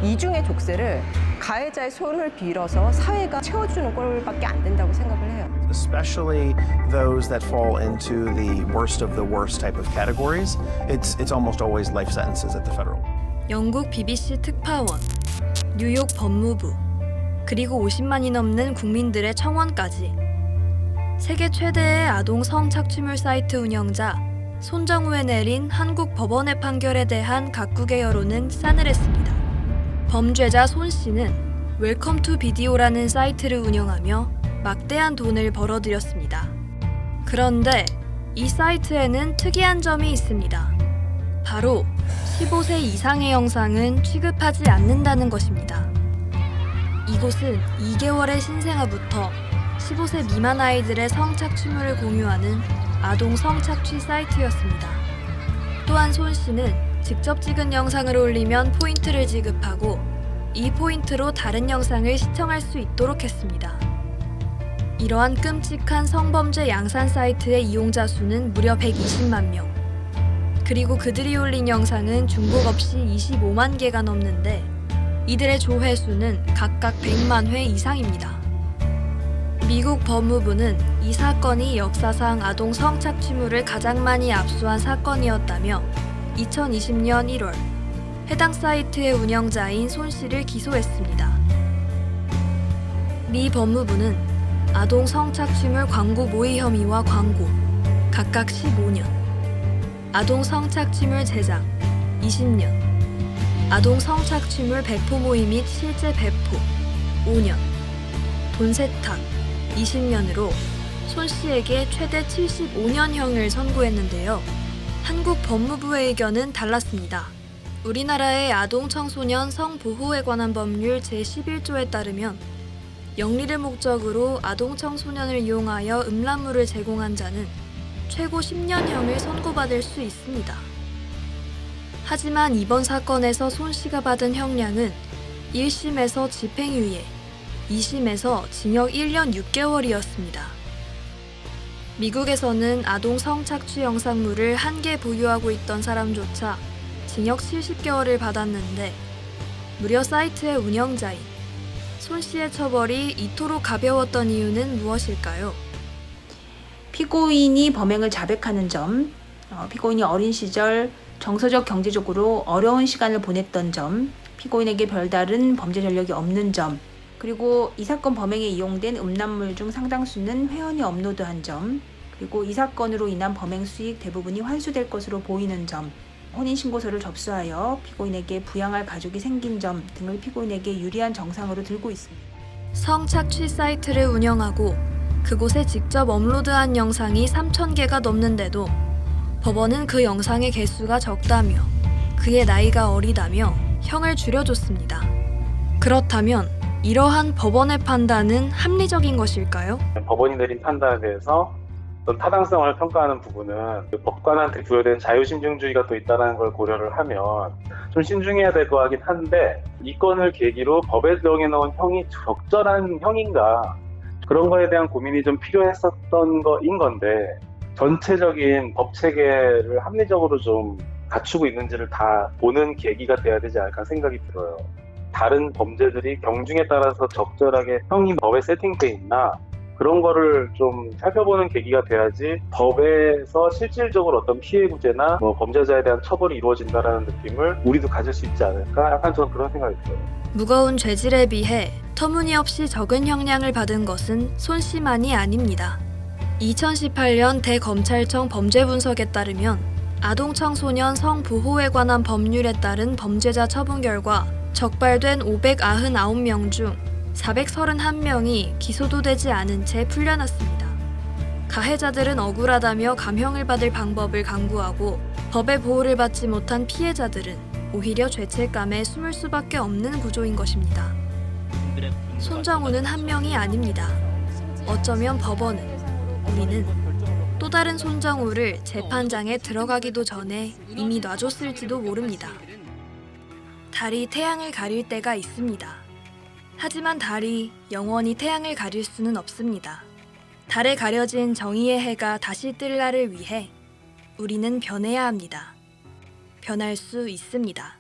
이중의 족쇄를 가해자의 손을 빌어서 사회가 채워주는 꼴밖에 안 된다고 생각을 해요. Especially those that fall into the worst type of categories, it's almost always life sentences at the federal. 영국 BBC 특파원, 뉴욕 법무부, 그리고 50만이 넘는 국민들의 청원까지 세계 최대의 아동 성착취물 사이트 운영자 손정우에 내린 한국 법원의 판결에 대한 각국의 여론은 싸늘했습니다. 범죄자 손 씨는 웰컴 투 비디오라는 사이트를 운영하며 막대한 돈을 벌어들였습니다. 그런데 이 사이트에는 특이한 점이 있습니다. 바로 15세 이상의 영상은 취급하지 않는다는 것입니다. 이곳은 2개월의 신생아부터 15세 미만 아이들의 성착취물을 공유하는 아동 성착취 사이트였습니다. 또한 손 씨는 직접 찍은 영상을 올리면 포인트를 지급하고 이 포인트로 다른 영상을 시청할 수 있도록 했습니다. 이러한 끔찍한 성범죄 양산 사이트의 이용자 수는 무려 120만 명. 그리고 그들이 올린 영상은 중복 없이 25만 개가 넘는데 이들의 조회수는 각각 100만 회 이상입니다. 미국 법무부는 이 사건이 역사상 아동 성착취물을 가장 많이 압수한 사건이었다며 2020년 1월 해당 사이트의 운영자인 손 씨를 기소했습니다. 미 법무부는 아동 성착취물 광고 모의 혐의와 광고 각각 15년, 아동 성착취물 제작 20년, 아동 성착취물 배포 모의 및 실제 배포 5년, 돈 세탁 20년으로 손 씨에게 최대 75년형을 선고했는데요. 한국 법무부의 의견은 달랐습니다. 우리나라의 아동 청소년 성보호에 관한 법률 제11조에 따르면 영리를 목적으로 아동 청소년을 이용하여 음란물을 제공한 자는 최고 10년형을 선고받을 수 있습니다. 하지만 이번 사건에서 손 씨가 받은 형량은 1심에서 집행유예, 2심에서 징역 1년 6개월이었습니다. 미국에서는 아동 성착취 영상물을 한 개 보유하고 있던 사람조차 징역 70개월을 받았는데 무려 사이트의 운영자인 손 씨의 처벌이 이토록 가벼웠던 이유는 무엇일까요? 피고인이 범행을 자백하는 점, 피고인이 어린 시절 정서적 경제적으로 어려운 시간을 보냈던 점, 피고인에게 별다른 범죄 전력이 없는 점, 그리고 이 사건 범행에 이용된 음란물 중 상당수는 회원이 업로드한 점, 그리고 이 사건으로 인한 범행 수익 대부분이 환수될 것으로 보이는 점, 혼인신고서를 접수하여 피고인에게 부양할 가족이 생긴 점 등을 피고인에게 유리한 정상으로 들고 있습니다. 성착취 사이트를 운영하고 그곳에 직접 업로드한 영상이 3,000개가 넘는데도 법원은 그 영상의 개수가 적다며 그의 나이가 어리다며 형을 줄여줬습니다. 그렇다면 이러한 법원의 판단은 합리적인 것일까요? 법원이 내린 판단에 대해서 어떤 타당성을 평가하는 부분은 법관한테 부여된 자유신중주의가 또 있다는 걸 고려를 하면 좀 신중해야 될 것 같긴 한데 이 건을 계기로 법에 정해놓은 형이 적절한 형인가 그런 거에 대한 고민이 좀 필요했었던 거인 건데 전체적인 법 체계를 합리적으로 좀 갖추고 있는지를 다 보는 계기가 돼야 되지 않을까 생각이 들어요. 다른 범죄들이 경중에 따라서 적절하게 형이 법에 세팅돼 있나 그런 거를 좀 살펴보는 계기가 돼야지 법에서 실질적으로 어떤 피해 구제나 범죄자에 대한 처벌이 이루어진다는 느낌을 우리도 가질 수 있지 않을까? 약간 저는 그런 생각이 들어요. 무거운 죄질에 비해 터무니없이 적은 형량을 받은 것은 손 씨만이 아닙니다. 2018년 대검찰청 범죄분석에 따르면 아동 청소년 성보호에 관한 법률에 따른 범죄자 처분 결과 적발된 599명 중 431명이 기소도 되지 않은 채 풀려났습니다. 가해자들은 억울하다며 감형을 받을 방법을 강구하고 법의 보호를 받지 못한 피해자들은 오히려 죄책감에 숨을 수밖에 없는 구조인 것입니다. 손정우는 한 명이 아닙니다. 어쩌면 법원은, 우리는 또 다른 손정우를 재판장에 들어가기도 전에 이미 놔줬을지도 모릅니다. 달이 태양을 가릴 때가 있습니다. 하지만 달이 영원히 태양을 가릴 수는 없습니다. 달에 가려진 정의의 해가 다시 뜰 날을 위해 우리는 변해야 합니다. 변할 수 있습니다.